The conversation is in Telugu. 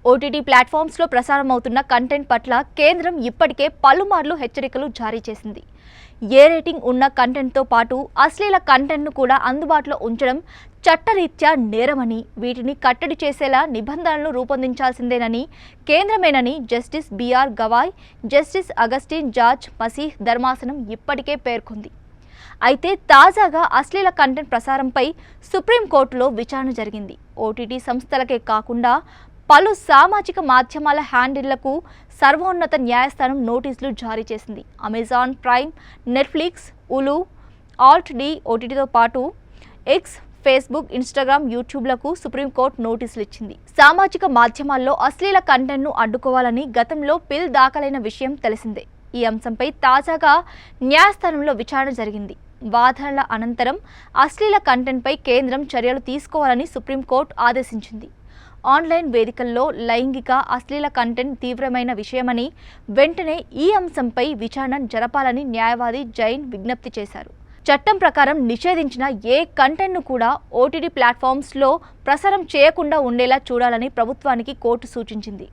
ఓటీటీ ప్లాట్ఫామ్స్లో ప్రసారమవుతున్న కంటెంట్ పట్ల కేంద్రం ఇప్పటికే పలుమార్లు హెచ్చరికలు జారీ చేసింది. ఏ రేటింగ్ ఉన్న కంటెంట్తో పాటు అశ్లీల కంటెంట్ను కూడా అందుబాటులో ఉంచడం చట్టరీత్యా నేరమని, వీటిని కట్టడి చేసేలా నిబంధనలను రూపొందించాల్సిందేనని కేంద్రమేనని justice BR Gavai, justice Augustine George Masih ధర్మాసనం ఇప్పటికే పేర్కొంది. అయితే తాజాగా అశ్లీల కంటెంట్ ప్రసారంపై సుప్రీంకోర్టులో విచారణ జరిగింది. ఓటీటీ సంస్థలకే కాకుండా పలు సామాజిక మాధ్యమాల హ్యాండిళ్లకు సర్వోన్నత న్యాయస్థానం నోటీసులు జారీ చేసింది. Amazon Prime, Netflix, Hulu, Alt డి ఓటీటీతో పాటు ఎక్స్, ఫేస్బుక్, ఇన్స్టాగ్రామ్, యూట్యూబ్లకు సుప్రీంకోర్టు నోటీసులు ఇచ్చింది. సామాజిక మాధ్యమాల్లో అశ్లీల కంటెంట్ను అడ్డుకోవాలని గతంలో బిల్ దాఖలైన విషయం తెలిసిందే. ఈ అంశంపై తాజాగా న్యాయస్థానంలో విచారణ జరిగింది. వాదనల అనంతరం అశ్లీల కంటెంట్పై కేంద్రం చర్యలు తీసుకోవాలని సుప్రీంకోర్టు ఆదేశించింది. ఆన్లైన్ వేదికల్లో లైంగిక అశ్లీల కంటెంట్ తీవ్రమైన విషయమని, వెంటనే ఈ అంశంపై విచారణ జరపాలని న్యాయవాది జైన్ విజ్ఞప్తి చేశారు. చట్టం ప్రకారం నిషేధించిన ఏ కంటెంట్ను కూడా ఓటీటీ ప్లాట్ఫామ్స్లో ప్రసారం చేయకుండా ఉండేలా చూడాలని ప్రభుత్వానికి కోర్టు సూచించింది.